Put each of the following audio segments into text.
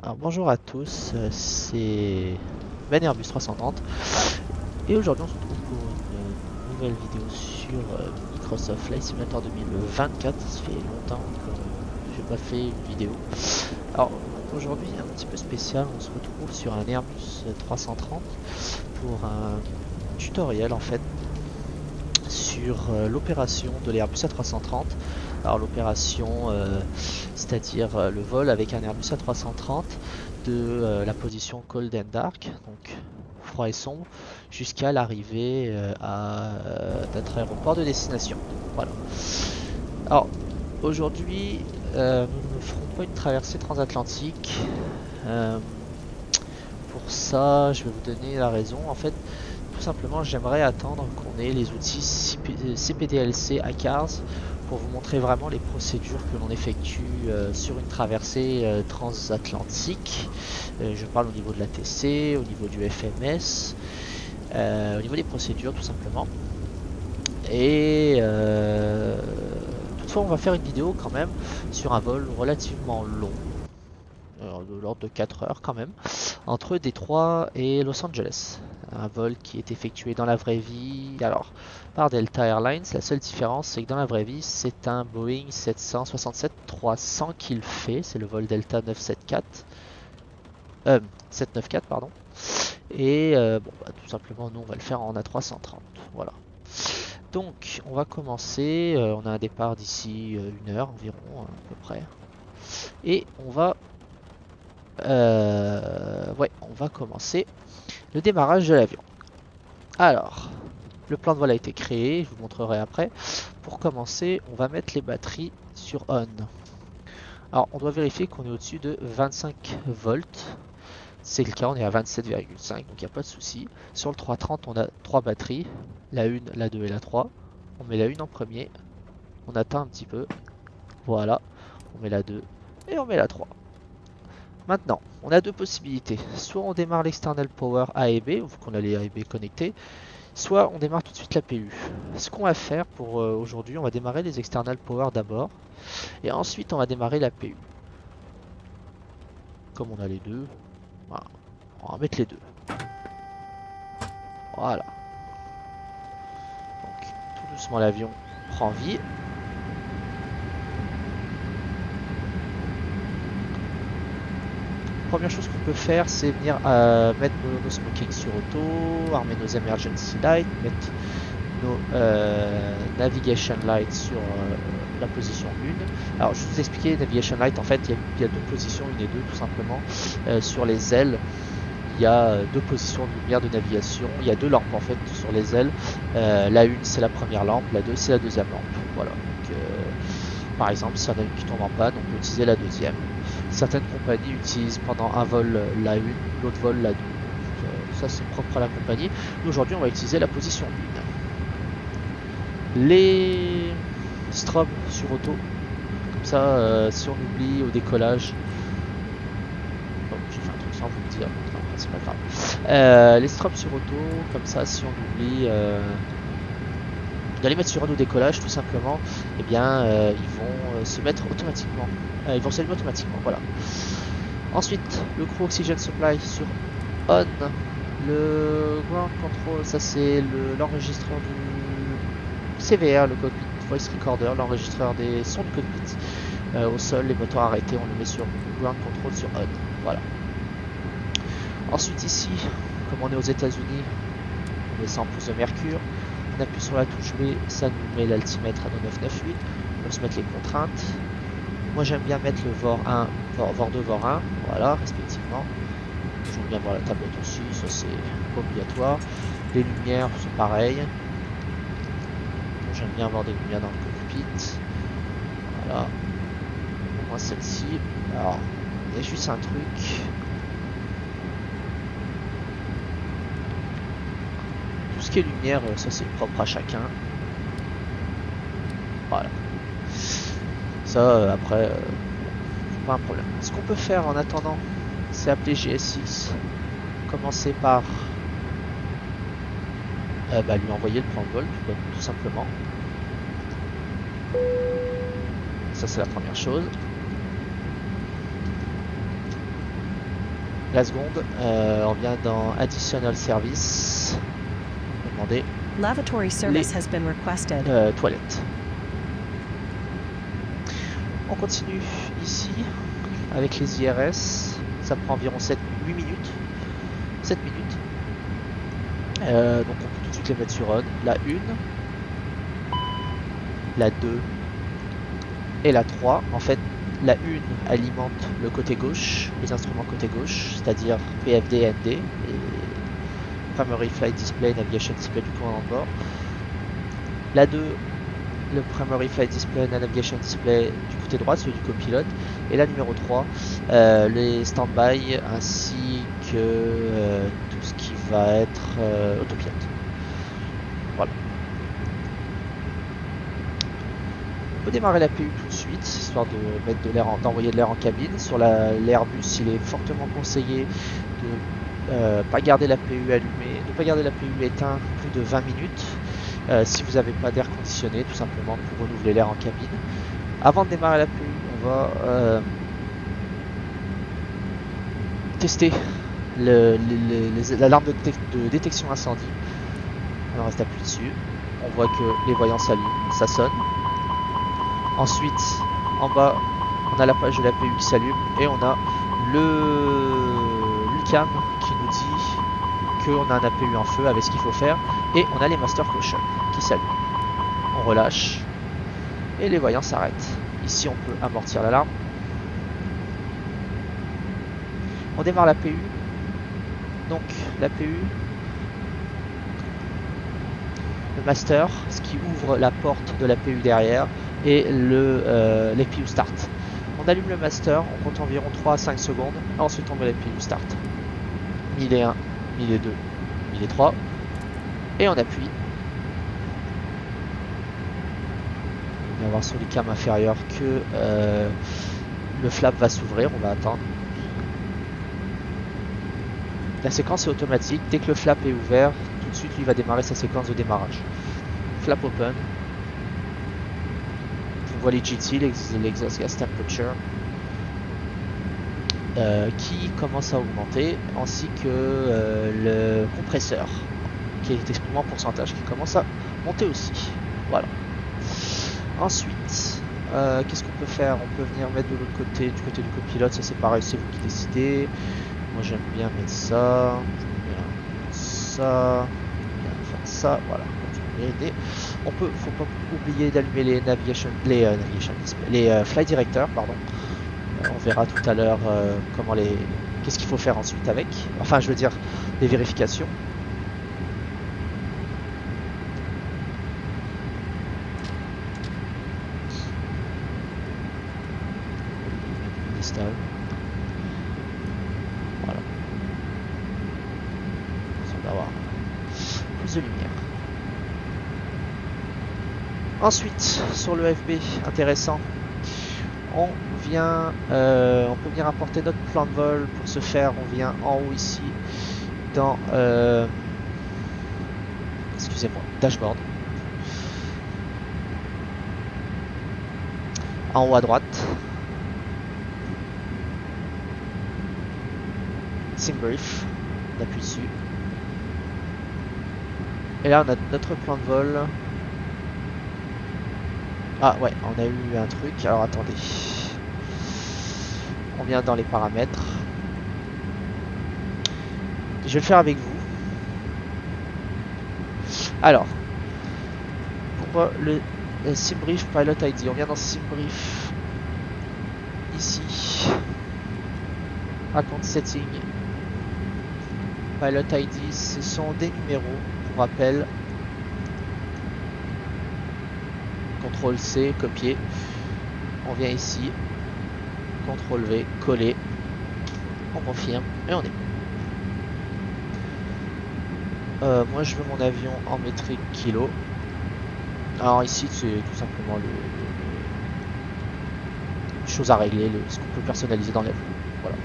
Alors bonjour à tous, c'est Ben Airbus 330 et aujourd'hui on se retrouve pour une nouvelle vidéo sur Microsoft Flight Simulator 2024. Ça fait longtemps que j'ai pas fait une vidéo. Alors aujourd'hui un petit peu spécial, on se retrouve sur un Airbus 330 pour un tutoriel en fait sur l'opération de l'Airbus A330. Alors l'opération, c'est-à-dire le vol avec un Airbus A330 de la position cold and dark, donc froid et sombre, jusqu'à l'arrivée à notre aéroport de destination. Voilà. Alors aujourd'hui, nous ne ferons pas une traversée transatlantique. Euh, pour ça, je vais vous donner la raison. En fait, tout simplement, j'aimerais attendre qu'on ait les outils CPDLC ACARS pour vous montrer vraiment les procédures que l'on effectue sur une traversée transatlantique. Je parle au niveau de l'ATC, au niveau du FMS, au niveau des procédures tout simplement. Et toutefois, on va faire une vidéo quand même sur un vol relativement long, de l'ordre de 4 heures quand même, entre Détroit et Los Angeles. Un vol qui est effectué dans la vraie vie, alors par Delta Airlines. La seule différence, c'est que dans la vraie vie, c'est un Boeing 767-300 qu'il fait. C'est le vol Delta 794, pardon. Et bon, bah, tout simplement, nous, on va le faire en A330. Voilà. Donc, on va commencer. On a un départ d'ici 1 heure environ, à peu près. Et on va commencer le démarrage de l'avion. Alors, le plan de vol a été créé, je vous montrerai après. Pour commencer, on va mettre les batteries sur on. Alors, on doit vérifier qu'on est au-dessus de 25 volts. C'est le cas, on est à 27,5, donc il n'y a pas de souci. Sur le 330, on a 3 batteries, la 1, la 2 et la 3. On met la 1 en premier, on attend un petit peu, voilà, on met la 2 et on met la 3. Maintenant, on a deux possibilités. Soit on démarre l'external power A et B, vu qu'on a les A et B connectés, soit on démarre tout de suite la PU. Ce qu'on va faire pour aujourd'hui, on va démarrer les external power d'abord, et ensuite on va démarrer la PU. Comme on a les deux, voilà. On va mettre les deux. Voilà. Donc tout doucement l'avion prend vie. Première chose qu'on peut faire, c'est venir mettre nos smoking sur auto, armer nos emergency lights, mettre nos navigation lights sur la position 1. Alors je vous expliquer, navigation light, en fait il y a deux positions, une et deux tout simplement. Sur les ailes, il y a deux positions de lumière de navigation, il y a deux lampes en fait sur les ailes. La une c'est la première lampe, la 2 c'est la deuxième lampe. Voilà. Donc, par exemple, si on a une qui tombe en panne, on peut utiliser la deuxième. Certaines compagnies utilisent pendant un vol la 1, l'autre vol la 2. Ça c'est propre à la compagnie. Aujourd'hui on va utiliser la position 1. Les strobes sur auto, comme ça si on oublie au décollage, bon, j'ai fait un truc sans vous le dire, non, c'est pas grave. Les strobes sur auto, comme ça si on oublie de les mettre sur un au décollage tout simplement, et bien ils vont se mettre automatiquement. Ils vont s'allumer automatiquement, voilà. Ensuite, le crew oxygen supply sur on. Le ground control, ça c'est l'enregistreur du CVR, le cockpit voice recorder, l'enregistreur des sons du cockpit. Au sol, les moteurs arrêtés, on le met sur ground control sur on. Voilà. Ensuite ici, comme on est aux États-Unis, on met 100 pouces de mercure. On appuie sur la touche B, ça nous met l'altimètre à 998. On peut se mettre les contraintes. Moi j'aime bien mettre le VOR 1, VOR 2, VOR 1, voilà, respectivement. J'aime bien voir la tablette aussi, ça c'est obligatoire. Les lumières sont pareilles. J'aime bien avoir des lumières dans le cockpit. Voilà. Au moins celle-ci. Alors, il y a juste un truc. Tout ce qui est lumière, ça c'est propre à chacun. Voilà. Ça, après, c'est pas un problème. Ce qu'on peut faire en attendant, c'est appeler GSX. Commencer par lui envoyer le plan de vol, tout simplement. Ça, c'est la première chose. La seconde, on vient dans Additional Service. On va demander Lavatory service has been requested. toilettes. On continue ici avec les IRS. Ça prend environ 8 minutes. 7 minutes. Donc on peut tout de suite les mettre sur on. La 1, la 2 et la 3. En fait, la 1 alimente le côté gauche, les instruments côté gauche, c'est-à-dire PFD, ND, et Primary Flight Display, Navigation Display du commandant de bord. La 2, le Primary Flight Display, Navigation Display du côté droit, celui du copilote. Et la numéro 3, les stand-by ainsi que tout ce qui va être autopilote. Voilà. On peut démarrer la PU tout de suite, histoire de mettre de l'air, d'envoyer de l'air en cabine. Sur l'Airbus, il est fortement conseillé de pas garder la PU allumée, de pas garder la PU éteinte plus de 20 minutes. Si vous n'avez pas d'air conditionné, tout simplement pour renouveler l'air en cabine. Avant de démarrer la PU, on va tester l'alarme de détection incendie. On reste appuyé dessus. On voit que les voyants s'allument, ça sonne. Ensuite, en bas, on a la page de la PU qui s'allume et on a le LUCAM qui nous dit qu'on a un APU en feu avec ce qu'il faut faire. Et on a les Master Caution qui s'allument. On relâche et les voyants s'arrêtent. Ici, on peut amortir l'alarme. On démarre la PU. Donc, la PU, le master, ce qui ouvre la porte de la PU derrière, et les PU start. On allume le master, on compte environ 3 à 5 secondes. Ensuite, on met les PU start. 1001, 1002, 1003. Et on appuie. On va voir sur les cams inférieurs que le flap va s'ouvrir. On va attendre. La séquence est automatique. Dès que le flap est ouvert, tout de suite, lui va démarrer sa séquence de démarrage. Flap open. On voit les GT, l'exhaust gas temperature, qui commence à augmenter, ainsi que le compresseur, qui est exprimé en pourcentage, qui commence à monter aussi. Voilà. Ensuite, qu'est-ce qu'on peut faire? On peut venir mettre de l'autre côté, du côté du copilote, ça c'est pareil, c'est vous qui décidez. Moi j'aime bien mettre ça, j'aime bien ça, bien faire ça, voilà. On peut, faut pas oublier d'allumer les flight directors, pardon. On verra tout à l'heure comment qu'est-ce qu'il faut faire ensuite avec. Enfin, je veux dire les vérifications. Voilà. On va avoir plus de lumière. Ensuite, sur le FB, intéressant, on peut venir importer notre plan de vol. Pour ce faire, on vient en haut ici, dans, excusez-moi, dashboard. En haut à droite, SimBrief, on appuie dessus. Et là, on a notre plan de vol. Ah ouais, on a eu un truc, alors attendez. On vient dans les paramètres. Je vais le faire avec vous. Alors, pour le SimBrief Pilot ID, on vient dans SimBrief, ici, Account Setting, Pilot ID, ce sont des numéros, pour rappel. CTRL C, copier. On vient ici, CTRL V, coller. On confirme et on est bon. Moi je veux mon avion en métrique kilo. Alors ici c'est tout simplement les choses à régler, ce qu'on peut personnaliser dans l'avion. Voilà.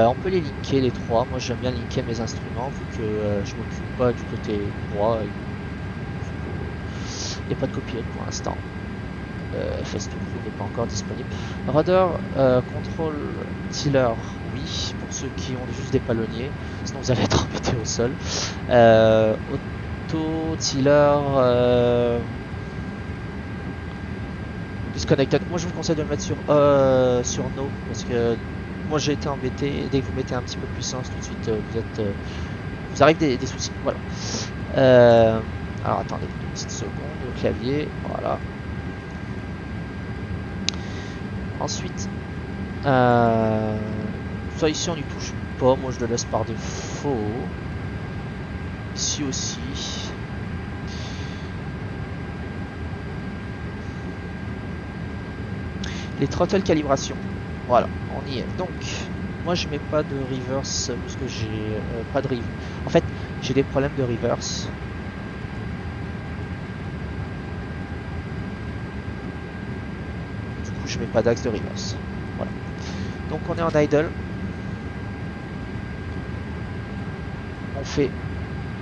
On peut les linker les trois. Moi j'aime bien linker mes instruments vu que je m'occupe pas du côté droit. Il n'y a pas de copilote pour l'instant. FS2 n'est pas encore disponible. Rudder control tiller, oui, pour ceux qui ont juste des palonniers, sinon vous allez être embêté au sol. Auto tiller disconnected, moi je vous conseille de le mettre sur no, parce que moi j'ai été embêté, dès que vous mettez un petit peu de puissance tout de suite vous arrive des soucis, voilà. Alors attendez une petite seconde, le clavier, voilà. Ensuite, ça ici on n'y touche pas, moi je le laisse par défaut. Ici aussi. Les throttle calibration, voilà, on y est. Donc, moi je mets pas de reverse parce que j'ai pas de reverse. En fait, j'ai des problèmes de reverse. Du coup, je mets pas d'axe de reverse. Voilà. Donc, on est en idle. On fait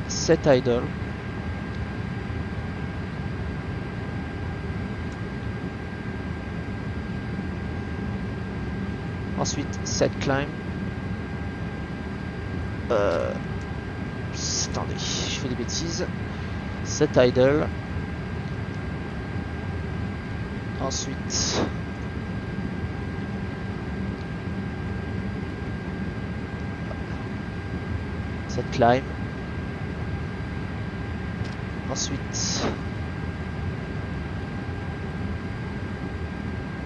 7 idle. Ensuite, 7 climb. Attendez, je fais des bêtises. 7 idle. Ensuite, cette climb. Ensuite,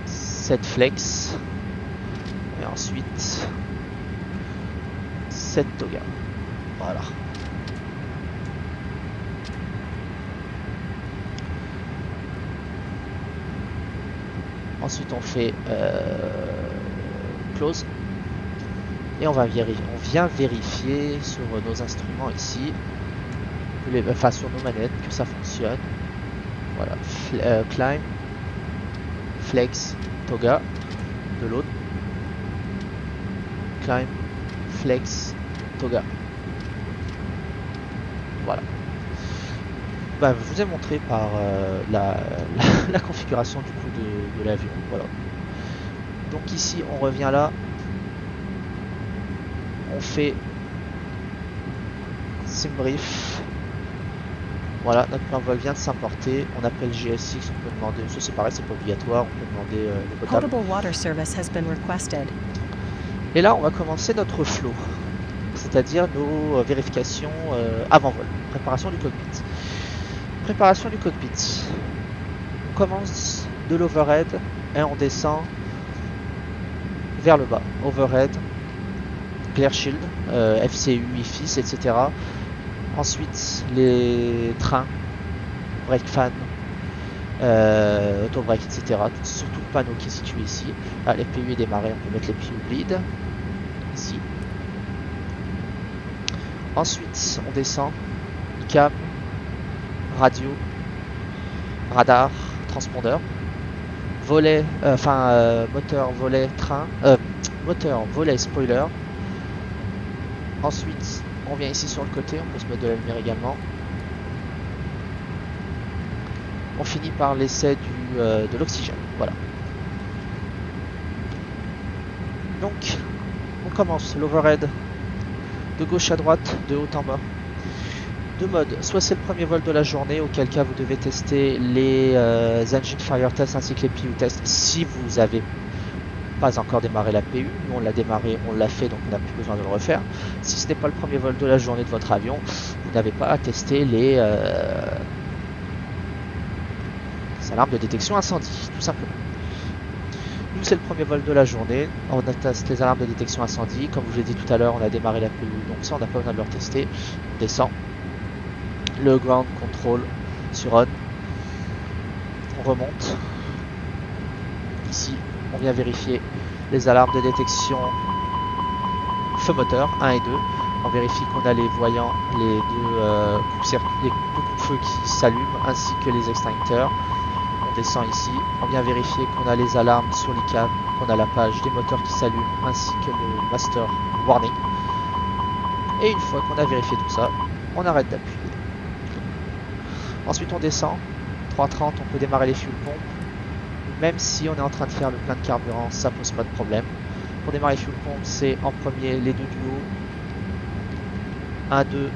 cette flex. Et ensuite, cette toga. Voilà. Ensuite, on fait close. Et on vient vérifier sur nos instruments ici, enfin sur nos manettes, que ça fonctionne. Voilà. Climb, flex, toga de l'autre. Climb, flex, toga. Voilà. Bah, je vous ai montré par la configuration du coup de l'avion. Voilà. Donc ici on revient là. On fait simbrief. Voilà, notre plan vol vient de s'importer. On appelle GSX, on peut demander, ça c'est pareil, c'est pas obligatoire, on peut demander le potable. Potable water service has been requested. Et là on va commencer notre flow, c'est-à-dire nos vérifications avant vol, préparation du cockpit. Préparation du cockpit. On commence de l'overhead et on descend vers le bas. Overhead, clear shield, FCU, IFIS, etc. Ensuite, les trains, brake fan, auto-brake, etc. Surtout le panneau qui est situé ici. Ah, les PU est démarré, on peut mettre les PU bleed ici. Ensuite, on descend, ICAM, radio, radar, transpondeur, volet, moteur, volet, train, moteur, volet, spoiler. Ensuite, on vient ici sur le côté, on peut se mettre de la lumière également. On finit par l'essai de l'oxygène. Voilà. Donc, on commence l'overhead de gauche à droite, de haut en bas. Deux modes, soit c'est le premier vol de la journée, auquel cas vous devez tester les engine fire test ainsi que les PU tests si vous avez pas encore démarré la PU. Nous on l'a démarré, on l'a fait, donc on n'a plus besoin de le refaire. Si ce n'est pas le premier vol de la journée de votre avion, vous n'avez pas à tester les alarmes de détection incendie, tout simplement. Nous c'est le premier vol de la journée, on a testé les alarmes de détection incendie, comme je vous l'ai dit tout à l'heure, on a démarré la PU, donc ça on n'a pas besoin de le retester. On descend, le ground control sur on, on remonte, ici on vient vérifier les alarmes de détection feu moteur 1 et 2, on vérifie qu'on a les voyants, les deux coups de feu qui s'allument ainsi que les extincteurs. On descend ici, on vient vérifier qu'on a les alarmes sur l'ICAM, qu'on a la page des moteurs qui s'allument ainsi que le master warning. Et une fois qu'on a vérifié tout ça, on arrête d'appuyer. Ensuite on descend, 330 on peut démarrer les fuel pompes, Même si on est en train de faire le plein de carburant, ça pose pas de problème. Pour démarrer fuel pump, c'est en premier les deux du haut. 1, 2,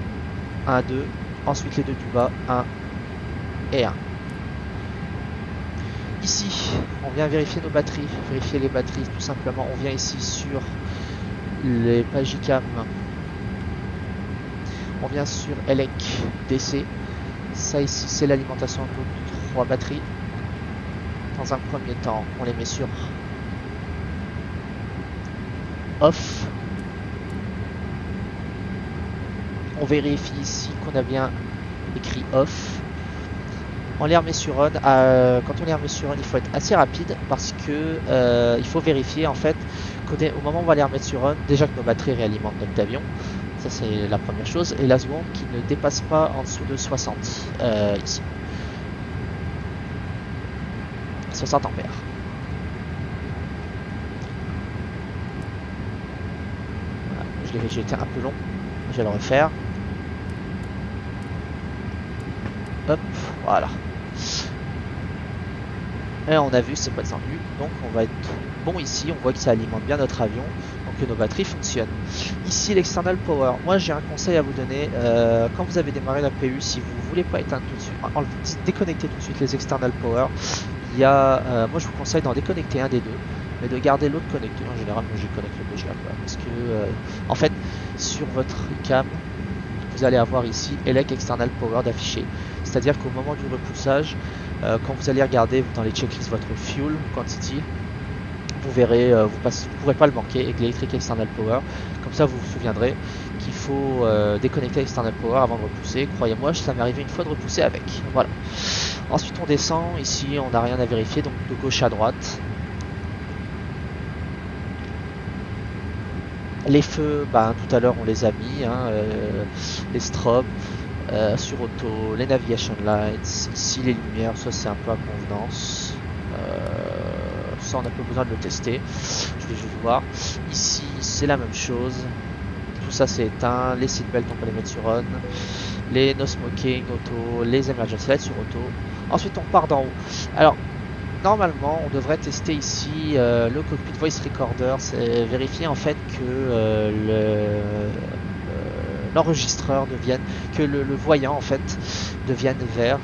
1, 2. Ensuite les deux du bas, 1 et 1. Ici, on vient vérifier nos batteries. Vérifier les batteries, tout simplement. On vient ici sur les Pagicam. On vient sur ELEC DC. Ça ici, c'est l'alimentation de 3 batteries. Dans un premier temps, on les met sur off. On vérifie ici qu'on a bien écrit off. On les remet sur on. Quand on les remet sur on, il faut être assez rapide parce que il faut vérifier en fait qu'au moment où on va les remettre sur on, déjà que nos batteries réalimentent notre avion. Ça c'est la première chose. Et la seconde, qui ne dépasse pas en dessous de 60 ici. 60 ampères. Voilà. J'ai été un peu long. Je vais le refaire. Hop, voilà. Et on a vu, c'est pas descendu. Donc on va être bon ici. On voit que ça alimente bien notre avion. Donc que nos batteries fonctionnent. Ici l'external power. Moi j'ai un conseil à vous donner. Quand vous avez démarré la PU, si vous voulez pas éteindre tout de suite, déconnectez tout de suite les external power. Il y a, moi je vous conseille d'en déconnecter un des deux, mais de garder l'autre connecté. En général, moi je connecte le BGA parce que en fait sur votre cam, vous allez avoir ici ELEC external power d'afficher. C'est-à-dire qu'au moment du repoussage, quand vous allez regarder dans les checklists votre fuel quantity, vous verrez, vous pourrez pas le manquer avec l'électrique external power. Comme ça, vous vous souviendrez qu'il faut déconnecter external power avant de repousser. Croyez-moi, ça m'est arrivé une fois de repousser avec. Voilà. Ensuite, on descend. Ici, on n'a rien à vérifier, donc de gauche à droite. Les feux, ben, tout à l'heure, on les a mis. Hein, les strobes. Sur auto, les navigation lights, ici les lumières, ça c'est un peu à convenance. Ça on n'a pas besoin de le tester, je vais juste voir. Ici c'est la même chose, tout ça c'est éteint, les seatbelts on peut les mettre sur on, les no smoking auto, les emergency lights sur auto. Ensuite on part d'en haut. Alors normalement on devrait tester ici le cockpit voice recorder, c'est vérifier en fait que l'enregistreur devienne, que le voyant en fait devienne vert.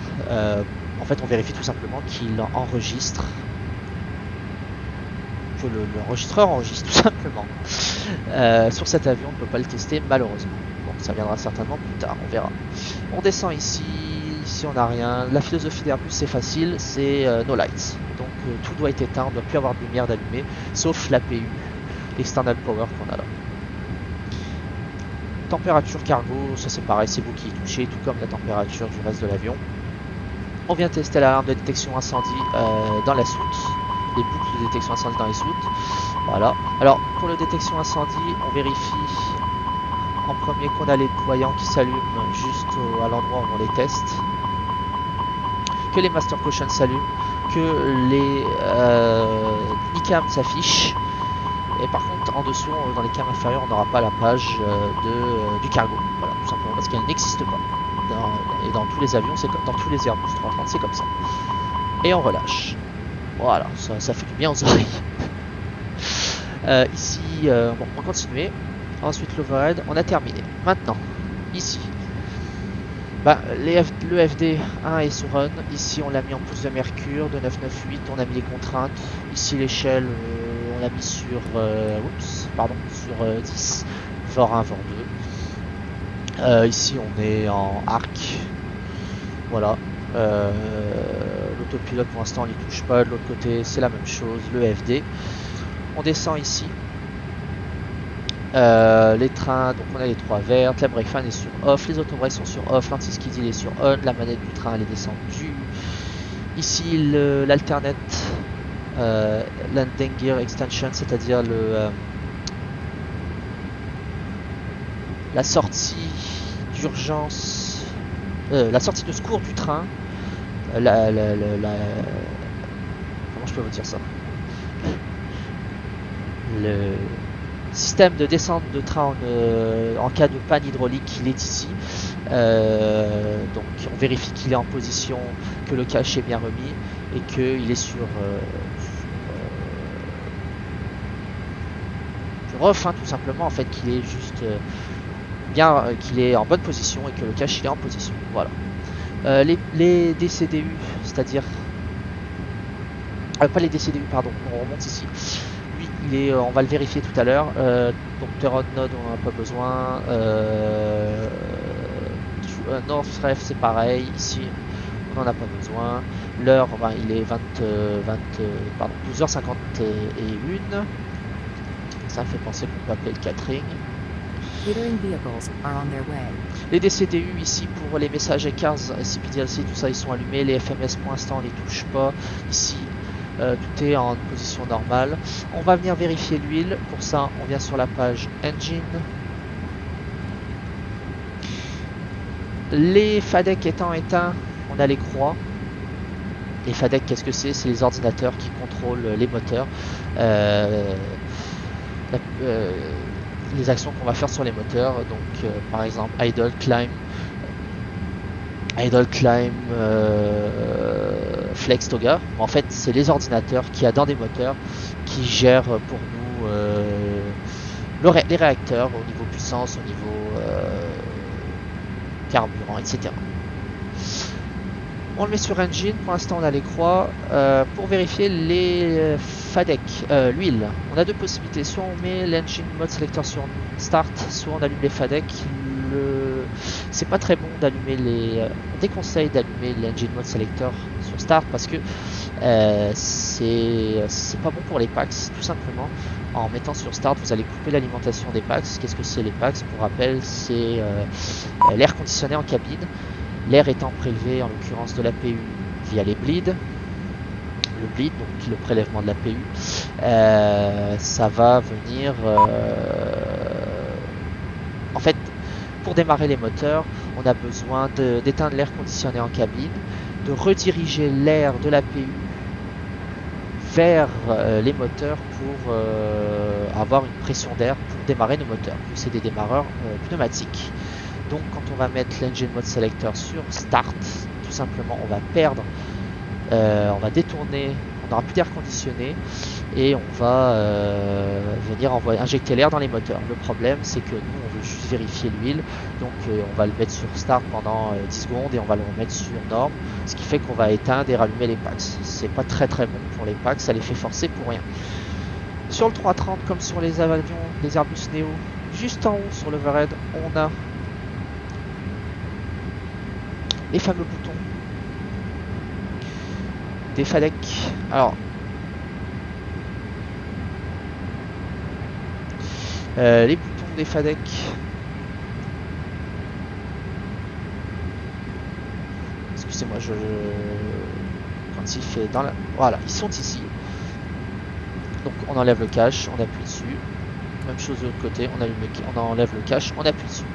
En fait on vérifie tout simplement qu'il enregistre, que l'enregistreur enregistre tout simplement. Sur cet avion on ne peut pas le tester malheureusement, donc ça viendra certainement plus tard, on verra. On descend ici, ici on n'a rien. La philosophie d'Airbus c'est facile, c'est no lights, donc tout doit être éteint, on ne doit plus avoir de lumière d'allumée sauf l'APU, l'external power qu'on a là. Température cargo, ça c'est pareil, c'est vous qui y touchez, tout comme la température du reste de l'avion. On vient tester l'alarme de détection incendie dans la soute, les boucles de détection incendie dans les soutes. Voilà. Alors pour le détection incendie, on vérifie en premier qu'on a les voyants qui s'allument juste à l'endroit où on les teste, que les master caution s'allument, que les NICAM s'affichent. Et par contre, en dessous, dans les cams inférieurs, on n'aura pas la page du cargo. Voilà, tout simplement parce qu'elle n'existe pas. Et dans tous les avions, c'est dans tous les Airbus 330, c'est comme ça. Et on relâche. Voilà, ça fait du bien aux oreilles. Ici, bon, on va continuer. Ensuite, l'overhead, on a terminé. Maintenant, ici, bah, le FD1 est sur on. Ici, on l'a mis en pouces de mercure de 998. On a mis les contraintes. Ici, l'échelle, on l'a mis sur, sur 10. VOR 1, VOR 2. Ici, on est en arc. Voilà. L'autopilote, pour l'instant, on n'y touche pas. De l'autre côté, c'est la même chose. Le FD. On descend ici. Les trains, donc on a les 3 vertes, la brake fan est sur off, les autobrakes sont sur off, l'anti-skid il est sur on, la manette du train elle est descendue. Ici l'alternate landing gear extension, c'est-à-dire la sortie d'urgence, la sortie de secours du train, comment je peux vous dire ça, le système de descente de train en cas de panne hydraulique, il est ici. Donc on vérifie qu'il est en position, que le cache est bien remis. et qu'il est sur off, hein, tout simplement, en fait, qu'il est juste bien, qu'il est en bonne position et que le cache il est en position. Voilà. Les DCDU, c'est-à-dire pas les DCDU, pardon, on remonte ici. Lui, il est, on va le vérifier tout à l'heure. Donc Terod Node, on n'en a pas besoin. Northref, c'est pareil. Ici, on n'en a pas besoin. L'heure, ben, il est 12h51. Ça me fait penser qu'on peut appeler le catering. Les DCDU ici pour les messages ECARS, SCP-DLC, tout ça, ils sont allumés. Les FMS pour l'instant, on les touche pas. Ici, tout est en position normale. On va venir vérifier l'huile. Pour ça, on vient sur la page Engine. Les FADEC étant éteints, on a les croix. Les FADEC, qu'est-ce que c'est? C'est les ordinateurs qui contrôlent les moteurs. Les actions qu'on va faire sur les moteurs, donc par exemple idle climb, flex toga. En fait, c'est les ordinateurs qu'il y a dans des moteurs qui gèrent pour nous les réacteurs au niveau puissance, au niveau carburant, etc. On le met sur Engine, pour l'instant on a les croix. Pour vérifier les FADEC, l'huile, on a deux possibilités, soit on met l'Engine Mode Selector sur Start, soit on allume les FADEC. C'est pas très bon d'allumer les... on déconseille d'allumer l'Engine Mode Selector sur Start parce que c'est pas bon pour les packs, tout simplement. En mettant sur Start, vous allez couper l'alimentation des packs. Qu'est-ce que c'est les packs? Pour rappel, c'est l'air conditionné en cabine. L'air étant prélevé en l'occurrence de l'APU via les bleeds. Le bleed, donc le prélèvement de l'APU, ça va venir... en fait, pour démarrer les moteurs, on a besoin d'éteindre l'air conditionné en cabine, de rediriger l'air de l'APU vers les moteurs pour avoir une pression d'air pour démarrer nos moteurs. C'est des démarreurs pneumatiques. Donc quand on va mettre l'Engine Mode Selector sur Start, tout simplement on va perdre, on va détourner, on n'aura plus d'air conditionné et on va venir injecter l'air dans les moteurs. Le problème c'est que nous on veut juste vérifier l'huile, donc on va le mettre sur Start pendant 10 secondes et on va le remettre sur Norme, ce qui fait qu'on va éteindre et rallumer les packs. C'est pas très bon pour les packs, ça les fait forcer pour rien. Sur le 330 comme sur les avions, les Airbus Neo, juste en haut sur l'overhead, on a les fameux boutons des FADEC. Alors, les boutons des FADEC, excusez-moi, quand il fait dans la... Voilà, ils sont ici. Donc on enlève le cache, on appuie dessus. Même chose de l'autre côté, on enlève le cache, on appuie dessus.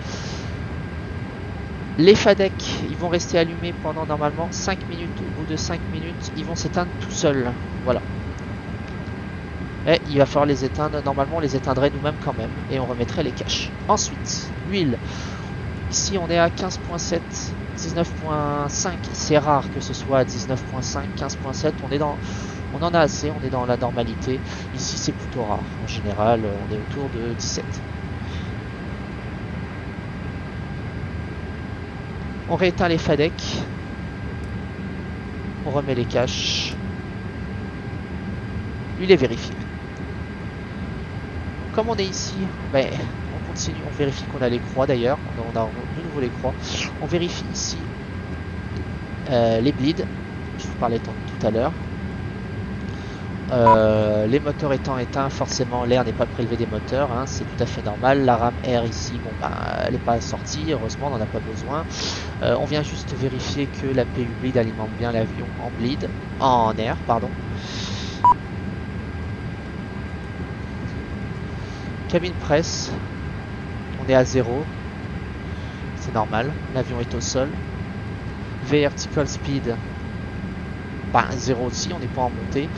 Les FADEC, ils vont rester allumés pendant normalement 5 minutes. Au bout de 5 minutes, ils vont s'éteindre tout seuls. Voilà. Et il va falloir les éteindre. Normalement, on les éteindrait nous-mêmes quand même. Et on remettrait les caches. Ensuite, l'huile. Ici, on est à 15.7, 19.5. C'est rare que ce soit à 19.5, 15.7. On en a assez, on est dans la normalité. Ici, c'est plutôt rare. En général, on est autour de 17. On rééteint les FADEC, on remet les caches, l'huile est vérifiée. Comme on est ici, ben, on continue, on vérifie qu'on a les croix d'ailleurs, on a de nouveau les croix. On vérifie ici les bleeds, je vous parlais tout à l'heure. Les moteurs étant éteints, forcément l'air n'est pas prélevé des moteurs, hein, c'est tout à fait normal. La rame air ici, bon, ben, elle n'est pas sortie, heureusement on n'en a pas besoin. On vient juste vérifier que la PU bleed alimente bien l'avion en air, pardon. Cabine presse, on est à 0, c'est normal, l'avion est au sol. Vertical speed, 0 aussi, on n'est pas en montée.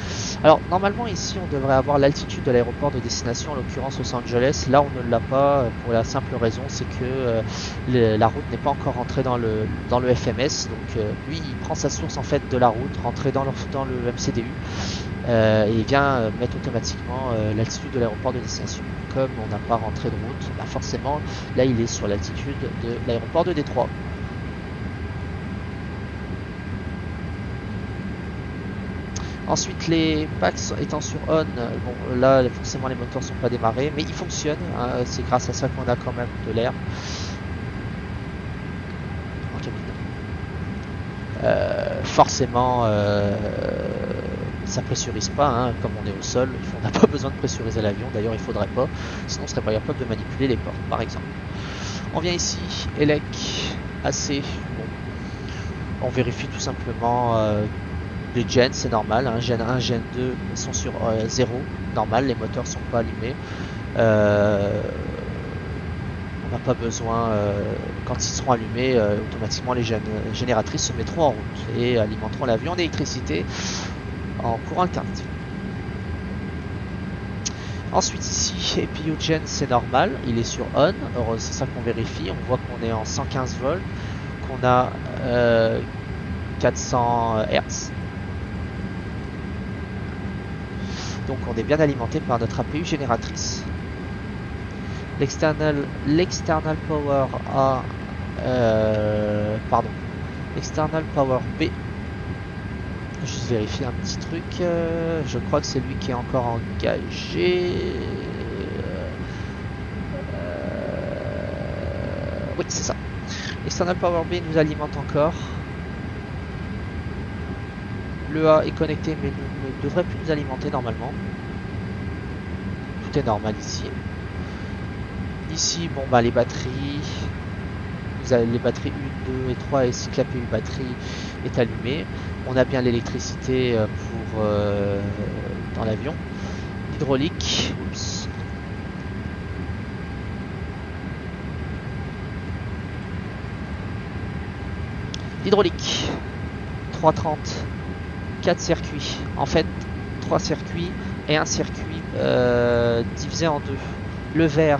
Alors normalement ici on devrait avoir l'altitude de l'aéroport de destination, en l'occurrence Los Angeles. Là on ne l'a pas pour la simple raison, c'est que la route n'est pas encore rentrée dans le FMS. Donc lui il prend sa source en fait de la route, rentrée dans le MCDU. Et il vient mettre automatiquement l'altitude de l'aéroport de destination. Comme on n'a pas rentré de route, bah forcément là il est sur l'altitude de l'aéroport de Détroit. Ensuite les packs étant sur on, bon là forcément les moteurs sont pas démarrés, mais ils fonctionnent, hein, c'est grâce à ça qu'on a quand même de l'air en cabine. Forcément ça pressurise pas, hein, comme on est au sol, on n'a pas besoin de pressuriser l'avion, d'ailleurs il faudrait pas, sinon on serait pas capable de manipuler les portes par exemple. On vient ici, ELEC, AC, bon. On vérifie tout simplement les gens, c'est normal, hein, Gen 1, Gen 2 sont sur 0, normal, les moteurs sont pas allumés. On n'a pas besoin, quand ils seront allumés, automatiquement les génératrices se mettront en route et alimenteront l'avion d'électricité en courant alternatif. Ensuite ici, EPU Gen c'est normal, il est sur on, c'est ça qu'on vérifie, on voit qu'on est en 115 volts, qu'on a 400 Hz. Donc on est bien alimenté par notre APU génératrice. L'external power A, l'external power B. Juste vérifier un petit truc. Je crois que c'est lui qui est encore engagé. Oui, c'est ça. L'external power B nous alimente encore. Le A est connecté mais ne devrait plus nous alimenter normalement. Tout est normal ici. Ici, bon bah les batteries. Vous avez les batteries 1, 2 et 3 ainsi que la PU batterie est allumée. On a bien l'électricité pour dans l'avion. Hydraulique. Oups. Hydraulique. 330. 4 circuits. En fait, 3 circuits et un circuit divisé en deux. Le vert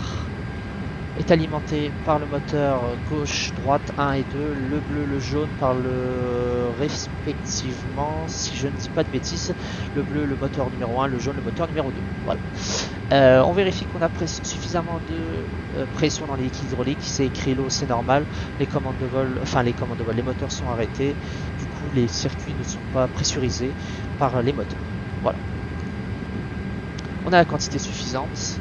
est alimenté par le moteur gauche, droite 1 et 2, le bleu, le jaune par le respectivement, si je ne dis pas de bêtises, le bleu le moteur numéro 1, le jaune le moteur numéro 2. Voilà. On vérifie qu'on a suffisamment de pression dans les liquides hydrauliques, c'est écrit l'eau, c'est normal, les commandes de vol, les moteurs sont arrêtés, du coup les circuits ne sont pas pressurisés par les moteurs. Voilà. On a la quantité suffisante.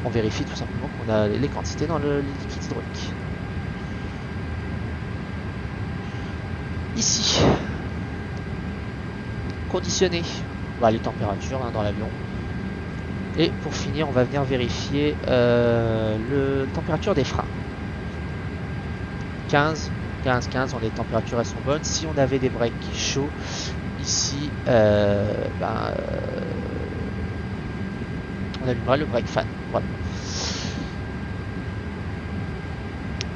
On vérifie tout simplement qu'on a les quantités dans le liquide hydraulique. Ici, conditionner les températures dans l'avion. Et pour finir, on va venir vérifier la température des freins. 15, on a des températures, elles sont bonnes. Si on avait des breaks chauds, ici, on allumerait le brake fan. Voilà.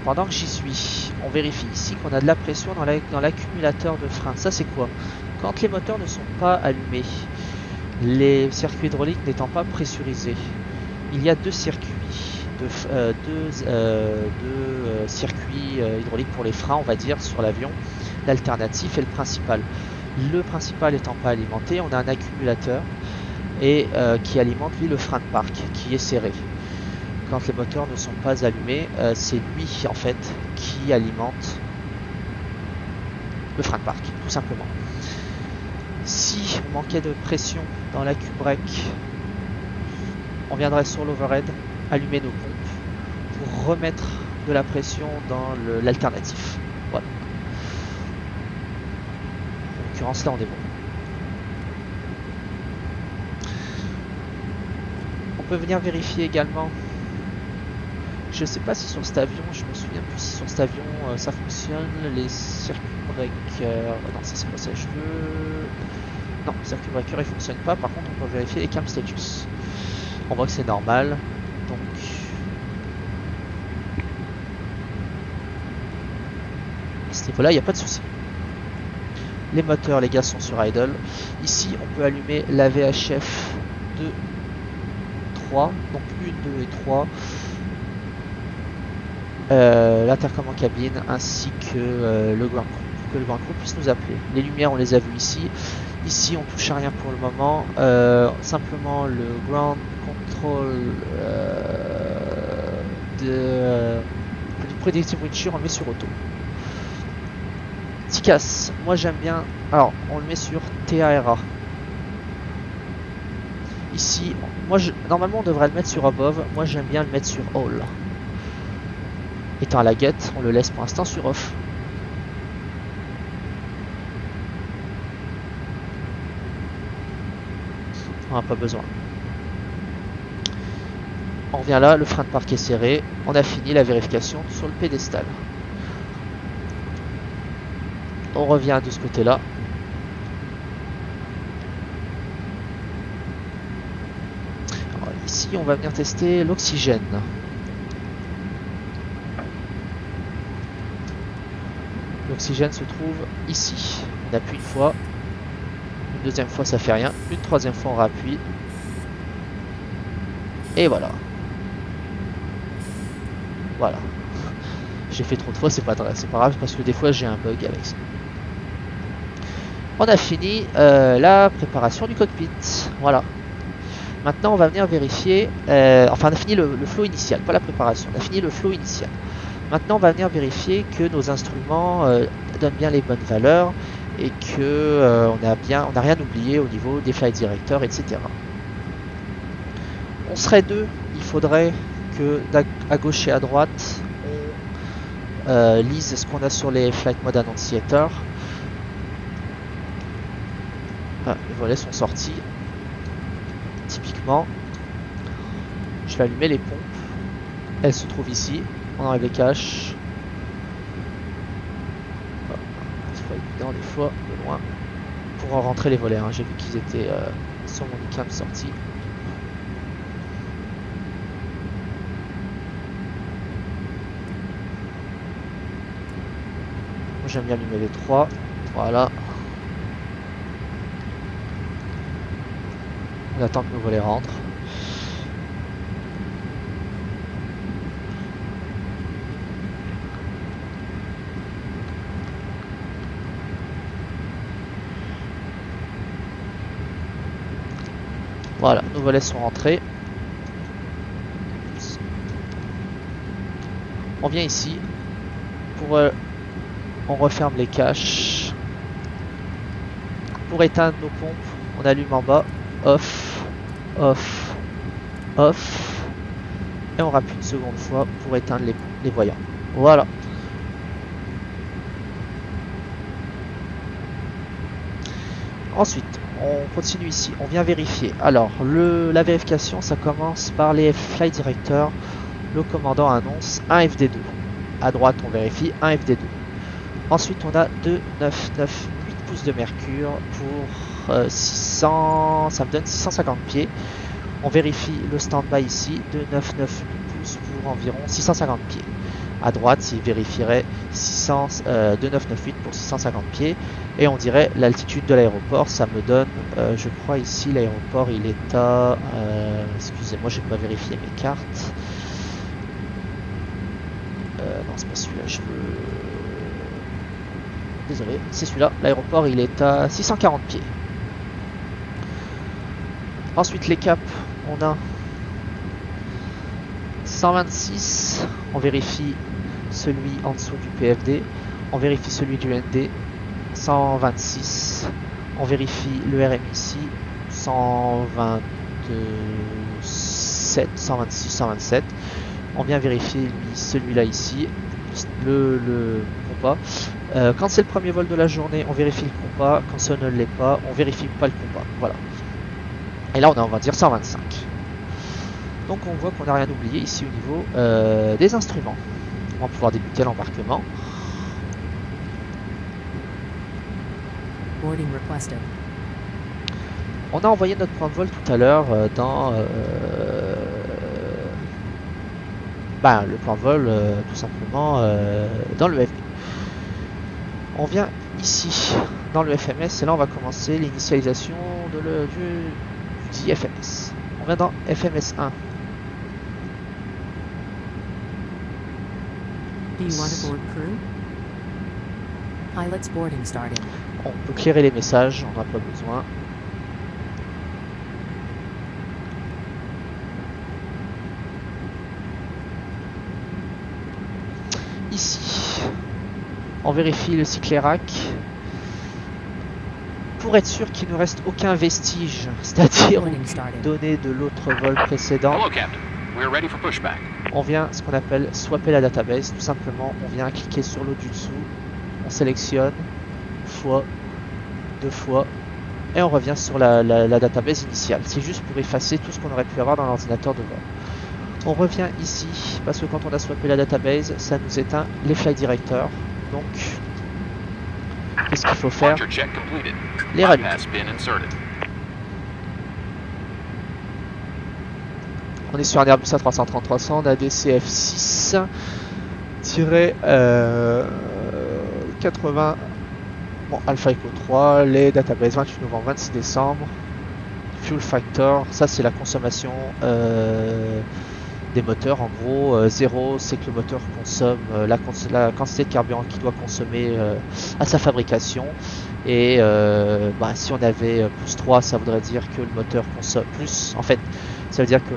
Pendant que j'y suis, on vérifie ici qu'on a de la pression dans l'accumulateur de frein. Ça c'est quoi? Quand les moteurs ne sont pas allumés, les circuits hydrauliques n'étant pas pressurisés, il y a deux circuits, circuits hydrauliques pour les freins, on va dire, sur l'avion, l'alternatif et le principal. Le principal étant pas alimenté, on a un accumulateur et qui alimente lui le frein de parc qui est serré. Quand les moteurs ne sont pas allumés, c'est lui en fait qui alimente le frein de parc, tout simplement. Si on manquait de pression dans l'accu-brake, on viendrait sur l'overhead, allumer nos pompes pour remettre de la pression dans l'alternatif. Voilà. En l'occurrence là on est bon. On peut venir vérifier également. Je sais pas si sur cet avion, je me souviens plus si sur cet avion ça fonctionne, les circuits breakers. Non, ça c'est pas ça je veux. Non, le circuit breaker il fonctionne pas. Par contre, on peut vérifier les cam status. On voit que c'est normal. Donc, à ce niveau-là, il n'y a pas de souci. Les moteurs, les gars, sont sur idle. Ici, on peut allumer la VHF 2, 3, donc 1, 2 et 3. L'intercom en cabine ainsi que le ground crew, pour que le ground crew puisse nous appeler. Les lumières, on les a vues ici. Ici, on touche à rien pour le moment. Simplement le ground control du predictive windshield, on le met sur auto. TCAS, moi j'aime bien. Alors, on le met sur TARA. Ici, normalement on devrait le mettre sur above. Moi j'aime bien le mettre sur all. Étant à la guette, on le laisse pour l'instant sur off. On n'a pas besoin. On revient là, le frein de parc est serré. On a fini la vérification sur le pédestal. On revient de ce côté-là. Ici, on va venir tester l'oxygène. L'oxygène se trouve ici. On appuie une fois. Une deuxième fois, ça fait rien. Une troisième fois, on rappuie. Et voilà. Voilà. J'ai fait trop de fois, c'est pas grave parce que des fois j'ai un bug avec ça. On a fini la préparation du cockpit. Voilà. Maintenant on va venir vérifier. Enfin on a fini le flow initial, pas la préparation. On a fini le flow initial. Maintenant on va venir vérifier que nos instruments donnent bien les bonnes valeurs et que on n'a rien oublié au niveau des flight directeurs, etc. On serait deux. Il faudrait que à gauche et à droite on lise ce qu'on a sur les flight mode annunciator. Ah, les volets sont sortis. Typiquement, je vais allumer les pompes. Elles se trouvent ici. On enlève les caches. C'est pas évident des fois de loin pour en rentrer les volets. Hein. J'ai vu qu'ils étaient sur mon cam sortis. J'aime bien allumer les trois. Voilà. On attend que nos volets rentrent. Voilà, nos volets sont rentrés. On vient ici pour on referme les caches. Pour éteindre nos pompes, on allume en bas, off, off, off, et on rappuie une seconde fois pour éteindre les voyants. Voilà. Ensuite, on continue ici, on vient vérifier. Alors, la vérification, ça commence par les flight directeurs. Le commandant annonce un FD2. À droite, on vérifie un FD2. Ensuite, on a 2,998 pouces de mercure pour 600, ça me donne 650 pieds. On vérifie le stand-by ici, 2,998 pouces pour environ 650 pieds. À droite, il vérifierait 2,998 pour 650 pieds. Et on dirait l'altitude de l'aéroport, ça me donne, je crois ici, l'aéroport, il est à... excusez-moi, j'ai pas vérifié mes cartes. Non, c'est pas celui-là, je veux... Désolé, c'est celui-là. L'aéroport, il est à 640 pieds. Ensuite, les caps, on a 126. On vérifie celui en dessous du PFD. On vérifie celui du ND. 126. On vérifie le RMI ici. 127, 126, 127. On vient vérifier celui-là ici. Le compas. Quand c'est le premier vol de la journée, on vérifie le compas. Quand ça ne l'est pas, on vérifie pas le compas. Voilà. Et là, on va dire 125. Donc, on voit qu'on n'a rien oublié ici au niveau des instruments. On va pouvoir débuter l'embarquement. On a envoyé notre point de vol tout à l'heure dans le plan de vol tout simplement dans le FB. On vient ici dans le FMS et là on va commencer l'initialisation du dit FMS. On vient dans FMS 1. Do you want to board crew? Pilot's boarding starting. On peut clairer les messages, on n'a pas besoin. Ici, on vérifie le cyclérac pour être sûr qu'il ne reste aucun vestige, c'est-à-dire données de l'autre vol précédent. Hello, Captain. We're ready for pushback. On vient ce qu'on appelle swapper la database, tout simplement on vient cliquer sur l'eau du dessous, on sélectionne fois, deux fois et on revient sur la database initiale. C'est juste pour effacer tout ce qu'on aurait pu avoir dans l'ordinateur de vol. On revient ici parce que quand on a swappé la database, ça nous éteint les flight directeurs. Donc, qu'est-ce qu'il faut faire? Les rallumer. On est sur un Airbus A330-300, on a des CF6 80 bon, Alpha Echo 3, les databases 28 novembre, 26 décembre, Fuel Factor, ça c'est la consommation des moteurs. En gros, 0 c'est que le moteur consomme la quantité de carburant qu'il doit consommer à sa fabrication. Et si on avait plus 3, ça voudrait dire que le moteur consomme plus. En fait, ça veut dire que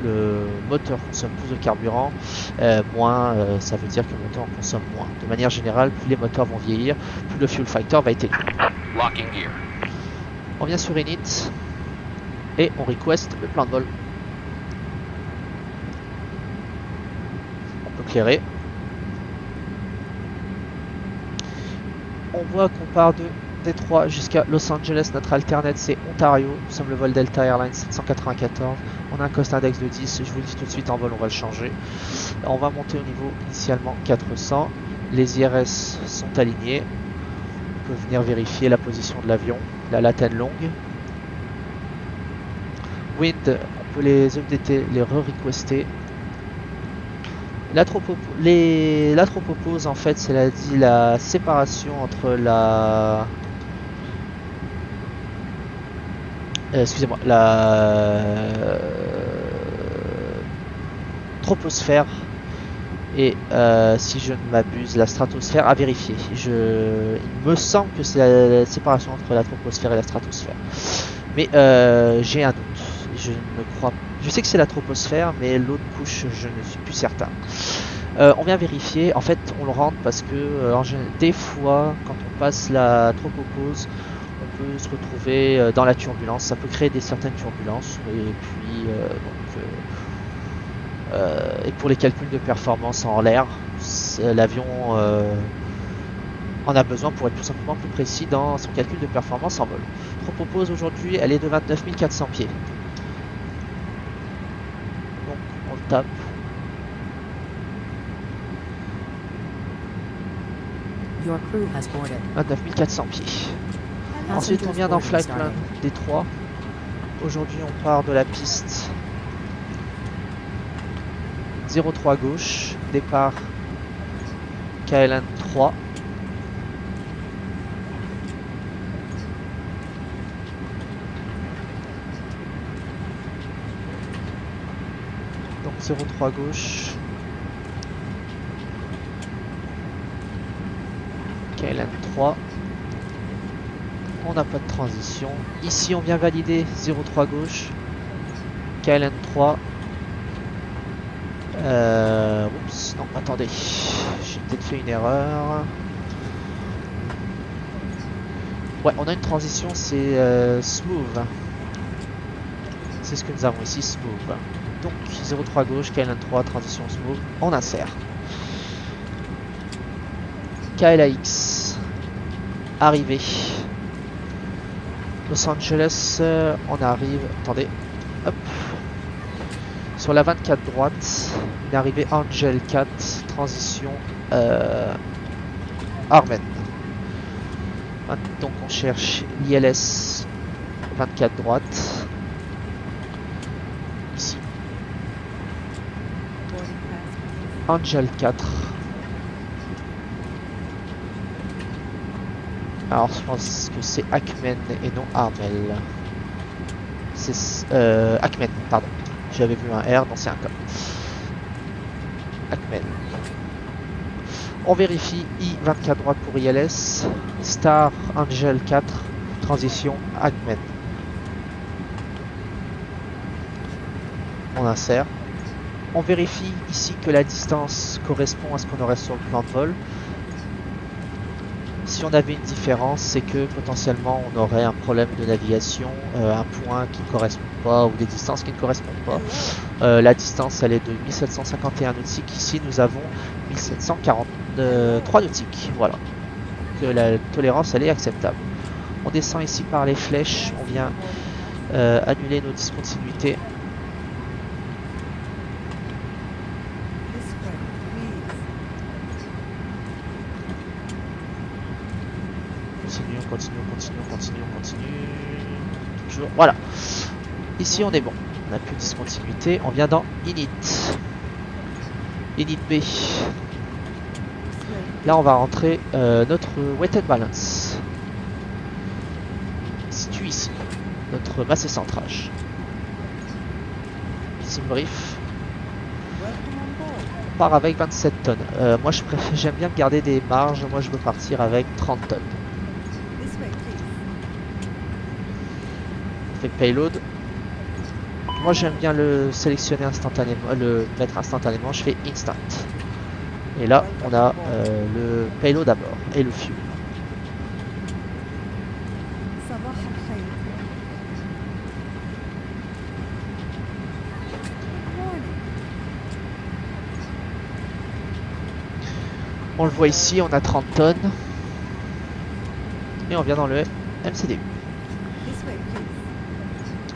le moteur consomme plus de carburant, moins, ça veut dire que le moteur en consomme moins. De manière générale, plus les moteurs vont vieillir, plus le fuel factor va être élevé. On vient sur Init et on request le plan de vol. On peut clairer. On voit qu'on part de Détroit jusqu'à Los Angeles. Notre alternate c'est Ontario. Nous sommes le vol Delta Airlines 794. On a un cost index de 10. Je vous le dis tout de suite, en vol on va le changer. On va monter au niveau initialement 400. Les IRS sont alignés. On peut venir vérifier la position de l'avion, la latine longue. Wind, on peut les updater, les re-requester. L'anthropopause en fait c'est la séparation entre la troposphère et si je ne m'abuse la stratosphère à vérifier. Il me semble que c'est la séparation entre la troposphère et la stratosphère, mais j'ai un doute. Je ne crois pas. Je sais que c'est la troposphère, mais l'autre couche, je ne suis plus certain. On vient vérifier. En fait, on le rentre parce que des fois, quand on passe la tropopause, on peut se retrouver dans la turbulence. Ça peut créer certaines turbulences. Et puis, et pour les calculs de performance en l'air, l'avion en a besoin pour être tout simplement plus précis dans son calcul de performance en vol. Tropopause aujourd'hui, elle est de 29 400 pieds. On le tape. Your crew has boarded. 29 400 pieds. Ensuite on vient dans Flightplan Détroit. Aujourd'hui on part de la piste 03 gauche, départ KLM 3. Donc 03 gauche, KLM 3. On n'a pas de transition. Ici on vient valider 03 gauche, KLM 3. Oups, non, attendez, j'ai peut-être fait une erreur. Ouais, on a une transition, c'est smooth. C'est ce que nous avons ici, smooth. Donc 03 gauche, KLM 3, transition smooth, on insère. KLAX, arrivée. Los Angeles, on arrive, attendez, hop. Sur la 24 droite, une arrivée Angel 4, transition Armen. Donc on cherche l'ILS 24 droite. Ici. Angel 4. Alors je pense que c'est Akmen et non Armel. C'est Akmen, pardon. J'avais vu un R, non c'est un K. Akmen. On vérifie I 24 droite pour ILS. Star Angel 4. Transition Akmen. On insère. On vérifie ici que la distance correspond à ce qu'on aurait sur le plan de vol. Si on avait une différence, c'est que potentiellement on aurait un problème de navigation, un point qui ne correspond pas ou des distances qui ne correspondent pas. La distance elle est de 1751 nautiques, ici nous avons 1743 nautiques, voilà. Que la tolérance elle est acceptable. On descend ici par les flèches, on vient annuler nos discontinuités. Continue. Toujours. Voilà. Ici on est bon. On n'a plus de discontinuité. On vient dans Init. Init B. Là on va rentrer notre weighted balance. Situé ici. Notre masse et centrage. Simbrief. On part avec 27 tonnes. Moi j'aime bien garder des marges. Moi je veux partir avec 30 tonnes. Payload. Moi j'aime bien le sélectionner instantanément, le mettre instantanément, je fais instant. Et là on a le payload à bord et le fuel. On le voit ici, on a 30 tonnes. Et on vient dans le MCDU.